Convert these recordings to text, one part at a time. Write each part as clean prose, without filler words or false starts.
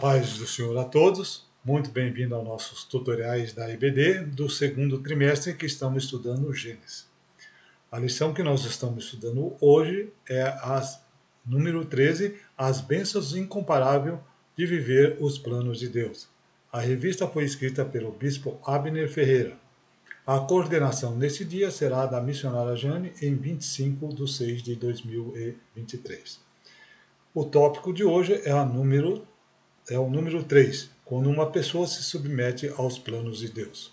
paz do Senhor a todos, muito bem-vindo aos nossos tutoriais da EBD do segundo trimestre que estamos estudando Gênesis. A lição que nós estamos estudando hoje é a número 13, as bênçãos incomparáveis de viver os planos de Deus. A revista foi escrita pelo bispo Abner Ferreira. A coordenação nesse dia será da missionária Jane em 25 de 6 de 2023. O tópico de hoje é o número 3, quando uma pessoa se submete aos planos de Deus.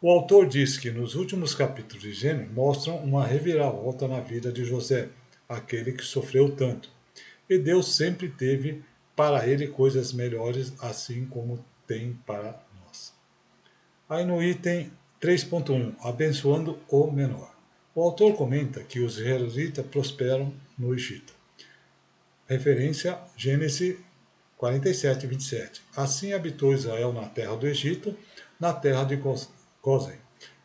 O autor diz que nos últimos capítulos de Gênesis mostram uma reviravolta na vida de José, aquele que sofreu tanto. E Deus sempre teve para ele coisas melhores, assim como tem para nós. Aí no item 3.1, abençoando o menor. O autor comenta que os israelitas prosperam no Egito. Referência Gênesis 47, 27. Assim habitou Israel na terra do Egito, na terra de Gósen,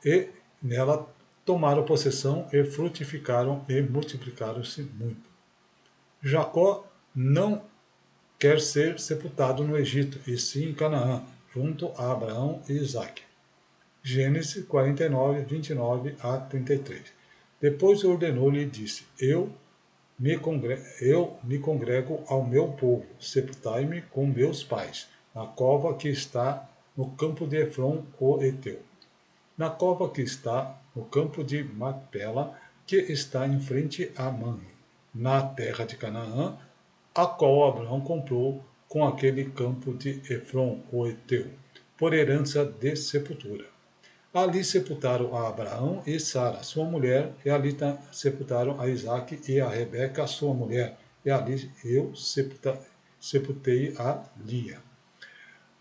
e nela tomaram possessão e frutificaram e multiplicaram-se muito. Jacó não quer ser sepultado no Egito, e sim em Canaã, junto a Abraão e Isaque. Gênesis 49, 29 a 33. Depois ordenou-lhe e disse: Eu me congrego ao meu povo, sepultai-me com meus pais, na cova que está no campo de Efron, o Eteu, na cova que está no campo de Macpela, que está em frente a Manre, na terra de Canaã, a qual Abraão comprou com aquele campo de Efron, o Eteu, por herança de sepultura. Ali sepultaram a Abraão e Sara, sua mulher, e ali sepultaram a Isaque e a Rebeca, sua mulher, e ali eu sepultei a Lia.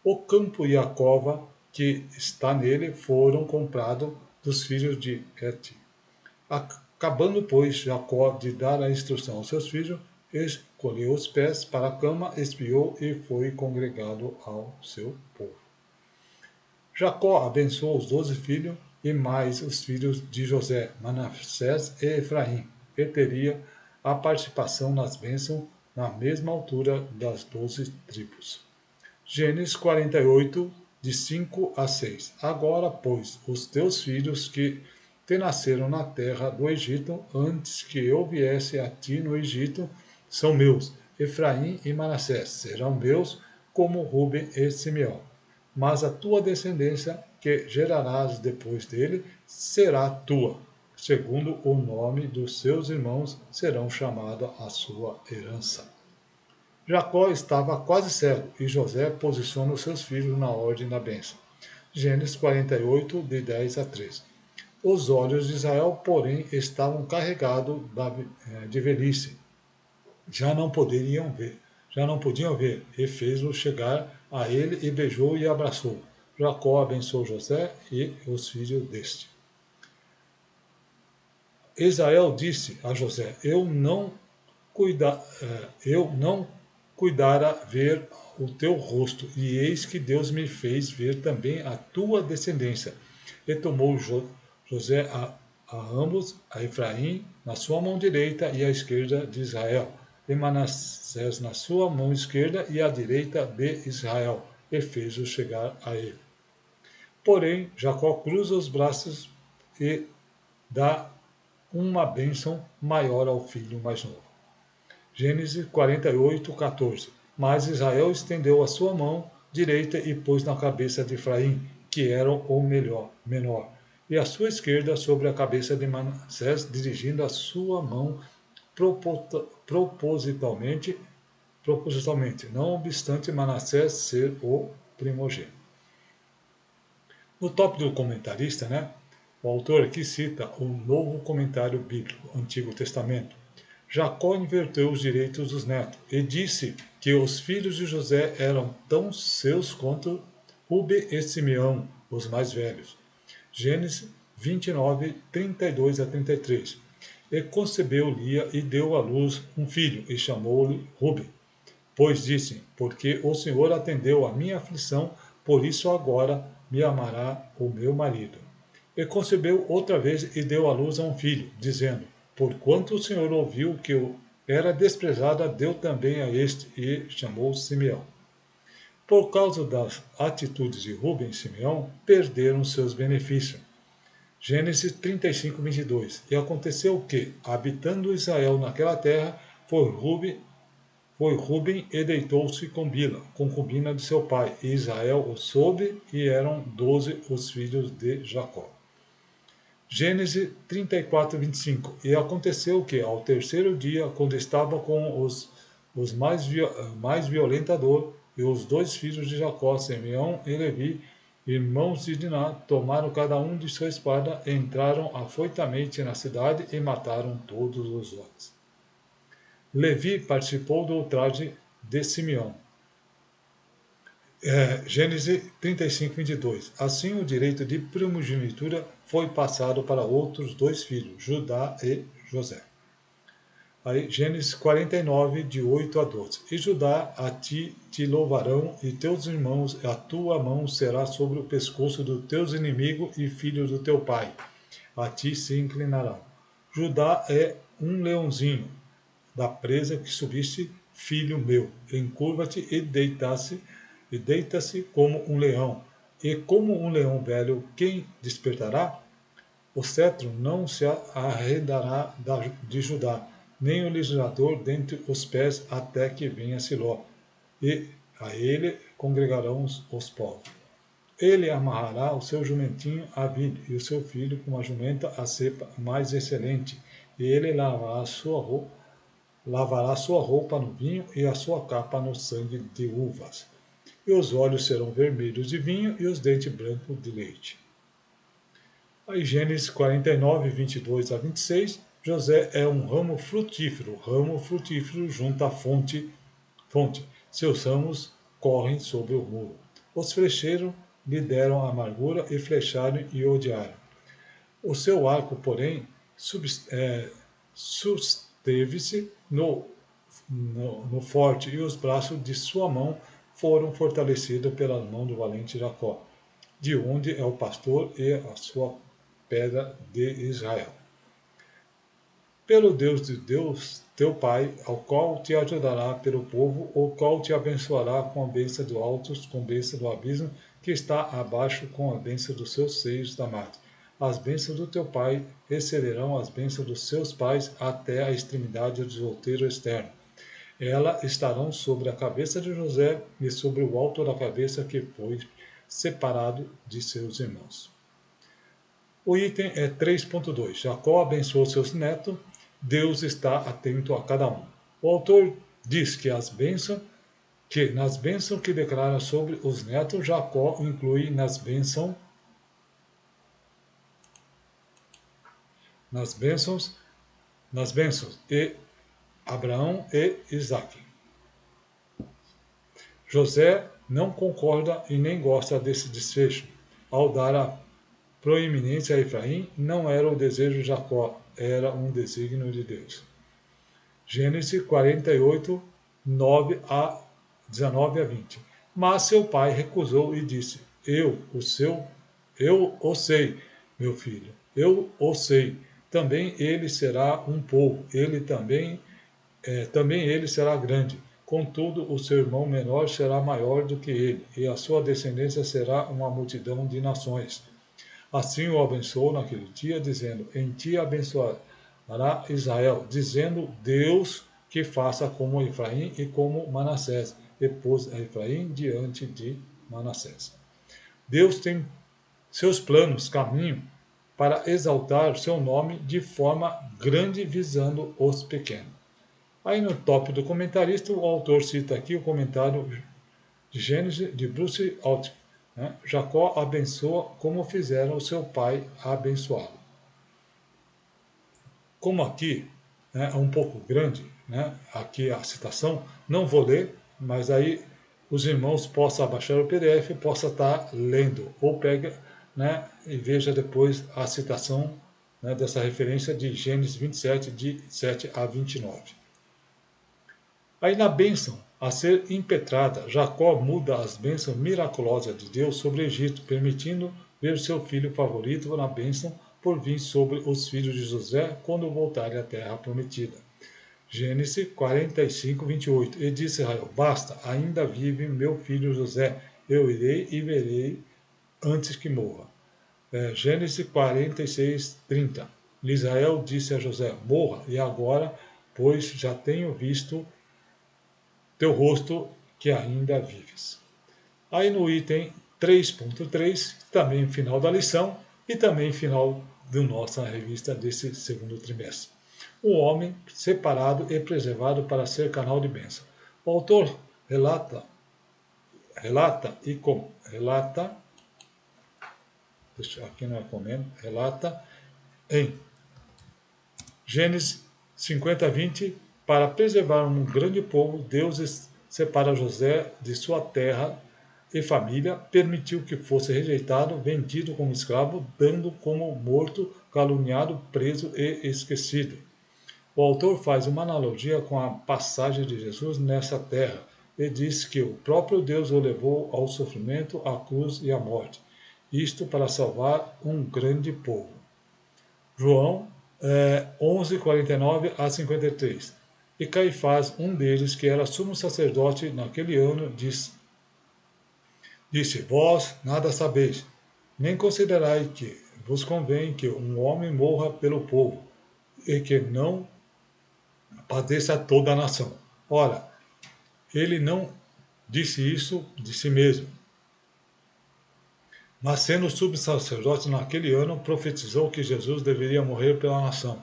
O campo e a cova que está nele foram comprados dos filhos de Et. Acabando, pois, Jacó de dar a instrução aos seus filhos, escolheu os pés para a cama, espiou e foi congregado ao seu povo. Jacó abençoou os 12 filhos e mais os filhos de José, Manassés e Efraim, e teria a participação nas bênçãos na mesma altura das 12 tribos. Gênesis 48, de 5 a 6. Agora, pois, os teus filhos que te nasceram na terra do Egito, antes que eu viesse a ti no Egito, são meus. Efraim e Manassés serão meus, como Ruben e Simeão. Mas a tua descendência, que gerarás depois dele, será tua. Segundo o nome dos seus irmãos, serão chamada a sua herança. Jacó estava quase cego, e José posiciona os seus filhos na ordem da bênção. Gênesis 48, de 10 a 13. Os olhos de Israel, porém, estavam carregados de velhice. Já não podiam ver, e fez-o chegar a ele e beijou e abraçou. Jacó abençoou José e os filhos deste. Israel disse a José: Eu não cuidara ver o teu rosto, e eis que Deus me fez ver também a tua descendência. E tomou José a ambos, a Efraim na sua mão direita e à esquerda de Israel, e Manassés na sua mão esquerda e à direita de Israel, e fez-o chegar a ele. Porém, Jacó cruza os braços e dá uma bênção maior ao filho mais novo. Gênesis 48, 14. Mas Israel estendeu a sua mão direita e pôs na cabeça de Efraim, que era o menor, e a sua esquerda sobre a cabeça de Manassés, dirigindo a sua mão propositalmente, não obstante Manassés ser o primogênito. No tópico do comentarista, o autor aqui cita o Novo Comentário Bíblico, Antigo Testamento. Jacó inverteu os direitos dos netos e disse que os filhos de José eram tão seus quanto Ruben e Simeão, os mais velhos. Gênesis 29, 32 a 33. E concebeu Lia e deu à luz um filho, e chamou-lhe Ruben. Pois disse: Porque o Senhor atendeu a minha aflição, por isso agora me amará o meu marido. E concebeu outra vez e deu à luz a um filho, dizendo: Porquanto o Senhor ouviu que eu era desprezada, deu também a este, e chamou Simeão. Por causa das atitudes de Rubem e Simeão, perderam seus benefícios. Gênesis 35, 22. E aconteceu que, habitando Israel naquela terra, foi Rubem e deitou-se com Bila, concubina de seu pai, e Israel o soube, e eram 12 os filhos de Jacó. Gênesis 34, 25. E aconteceu que, ao terceiro dia, quando estava com os mais violentador, e os dois filhos de Jacó, Simeão e Levi, irmãos de Diná, tomaram cada um de sua espada, entraram afoitamente na cidade e mataram todos os homens. Levi participou do ultraje de Simeão. Gênesis 35, 22. Assim o direito de primogenitura foi passado para outros dois filhos, Judá e José. Aí, Gênesis 49, de 8 a 12. E Judá, a ti te louvarão, e teus irmãos, a tua mão será sobre o pescoço dos teus inimigos e filhos do teu pai. A ti se inclinarão. Judá é um leãozinho da presa que subiste, filho meu. Encurva-te e deita-se como um leão. E como um leão velho, quem despertará? O cetro não se arredará de Judá, nem o legislador dentre os pés, até que venha Siló, e a ele congregarão os povos. Ele amarrará o seu jumentinho à vide, e o seu filho com a jumenta à cepa mais excelente, e ele lavará sua roupa no vinho e a sua capa no sangue de uvas. E os olhos serão vermelhos de vinho e os dentes brancos de leite. Aí, Gênesis 49, 22 a 26, José é um ramo frutífero junto à fonte. Seus ramos correm sobre o muro. Os flecheiros lhe deram amargura e flecharam e odiaram. O seu arco, porém, susteve-se no forte, e os braços de sua mão foram fortalecidos pela mão do valente Jacó, de onde é o pastor e a sua pedra de Israel. Pelo Deus de Deus, teu Pai, ao qual te ajudará pelo povo, o qual te abençoará com a bênção do alto, com a bênção do abismo, que está abaixo, com a bênção dos seus seios da mata. As bênçãos do teu pai excederão as bênçãos dos seus pais até a extremidade do outeiro externo. Elas estarão sobre a cabeça de José e sobre o alto da cabeça que foi separado de seus irmãos. O item é 3.2. Jacó abençoou seus netos. Deus está atento a cada um. O autor diz que nas bênçãos que declara sobre os netos, Jacó inclui nas bênçãos e Abraão e Isaque. José não concorda e nem gosta desse desfecho. Ao dar a proeminência a Efraim, não era o desejo de Jacó, era um desígnio de Deus. Gênesis 48, 19 a 20. Mas seu pai recusou e disse: Eu o sei, meu filho, eu o sei. Também ele será um povo, também ele será grande. Contudo, o seu irmão menor será maior do que ele, e a sua descendência será uma multidão de nações. Assim o abençoou naquele dia, dizendo: Em ti abençoará Israel, dizendo Deus que faça como Efraim e como Manassés, e pôs a Efraim diante de Manassés. Deus tem seus planos, caminho, para exaltar seu nome de forma grande, visando os pequenos. Aí no top do comentarista, o autor cita aqui o comentário de Gênesis de Bruce Altman. Jacó abençoa como fizeram o seu pai abençoá-lo. Como aqui é um pouco grande, aqui a citação, não vou ler, mas aí os irmãos possam abaixar o PDF e possam estar lendo, ou pega e veja depois a citação dessa referência de Gênesis 27, de 7 a 29. Aí na bênção a ser impetrada, Jacó muda as bênçãos miraculosas de Deus sobre o Egito, permitindo ver seu filho favorito na bênção por vir sobre os filhos de José quando voltarem à terra prometida. Gênesis 45, 28. E disse Israel: basta, ainda vive meu filho José, eu irei e verei antes que morra. Gênesis 46, 30. Israel disse a José: morra, e agora, pois já tenho visto teu rosto que ainda vives. Aí no item 3.3, também final da lição e também final da nossa revista desse segundo trimestre. O homem separado e preservado para ser canal de bênção. O autor relata aqui não é comendo, relata em Gênesis 50, 20, para preservar um grande povo, Deus separa José de sua terra e família, permitiu que fosse rejeitado, vendido como escravo, dando como morto, caluniado, preso e esquecido. O autor faz uma analogia com a passagem de Jesus nessa terra e diz que o próprio Deus o levou ao sofrimento, à cruz e à morte, isto para salvar um grande povo. João 11, 49 a 53. E Caifás, um deles, que era sumo sacerdote naquele ano, disse: vós nada sabeis, nem considerai que vos convém que um homem morra pelo povo, e que não padeça toda a nação. Ora, ele não disse isso de si mesmo, mas sendo sumo sacerdote naquele ano, profetizou que Jesus deveria morrer pela nação.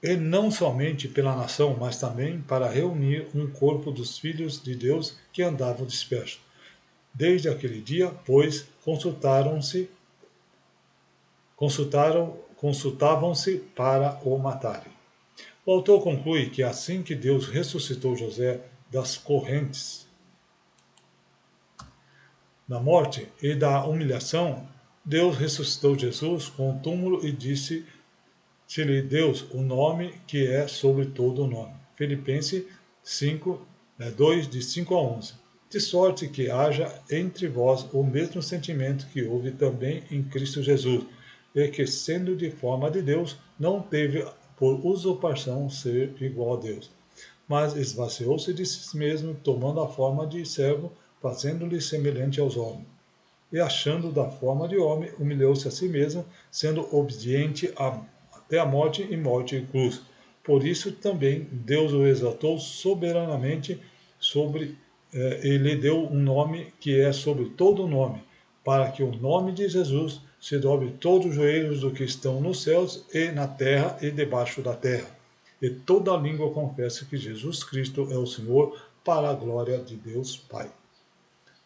E não somente pela nação, mas também para reunir um corpo dos filhos de Deus que andavam dispersos. Desde aquele dia, pois, consultavam-se para o matarem. O autor conclui que assim que Deus ressuscitou José das correntes da morte e da humilhação, Deus ressuscitou Jesus com o túmulo e disse-lhe Deus o nome que é sobre todo o nome. Filipenses 5, 2, de 5 a 11. De sorte que haja entre vós o mesmo sentimento que houve também em Cristo Jesus, e que, sendo de forma de Deus, não teve por usurpação ser igual a Deus, mas esvaziou-se de si mesmo, tomando a forma de servo, fazendo-lhe semelhante aos homens. E achando da forma de homem, humilhou-se a si mesmo, sendo obediente até a morte e morte de cruz. Por isso também Deus o exaltou soberanamente e lhe deu um nome que é sobre todo o nome, para que o nome de Jesus se dobre todos os joelhos do que estão nos céus e na terra e debaixo da terra, e toda a língua confesse que Jesus Cristo é o Senhor, para a glória de Deus Pai.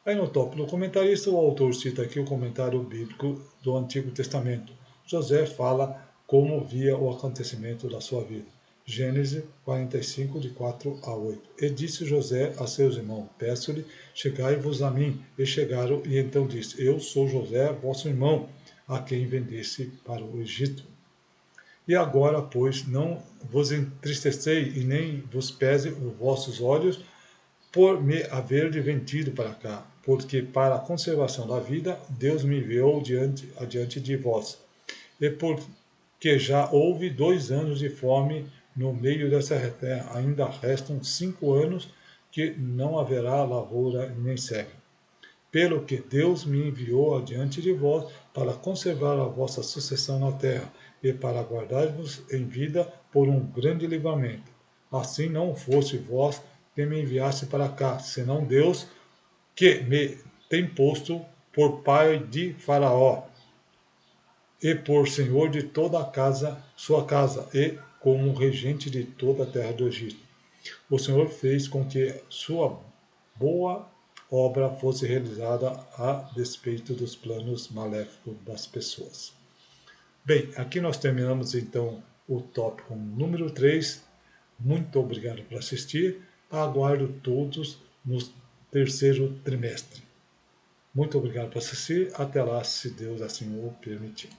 Aí no tópico do comentarista, o autor cita aqui o comentário bíblico do Antigo Testamento. José fala como via o acontecimento da sua vida. Gênesis 45, de 4 a 8. E disse José a seus irmãos: peço-lhe, chegai-vos a mim. E chegaram, e então disse: eu sou José, vosso irmão, a quem vendesse para o Egito. E agora, pois, não vos entristecei e nem vos pese os vossos olhos por me haver vendido para cá, porque para a conservação da vida Deus me enviou adiante de vós. E porque já houve 2 anos de fome no meio dessa terra, ainda restam 5 anos que não haverá lavoura nem cega. Pelo que Deus me enviou adiante de vós para conservar a vossa sucessão na terra e para guardar-vos em vida por um grande livramento. Assim não fosse vós que me enviasse para cá, senão Deus que me tem posto por pai de Faraó e por senhor de toda a casa, sua casa, e como regente de toda a terra do Egito. O Senhor fez com que sua boa obra fosse realizada a despeito dos planos maléficos das pessoas. Bem, aqui nós terminamos então o tópico número 3. Muito obrigado por assistir. Aguardo todos no terceiro trimestre. Muito obrigado por assistir. Até lá, se Deus assim o permitir.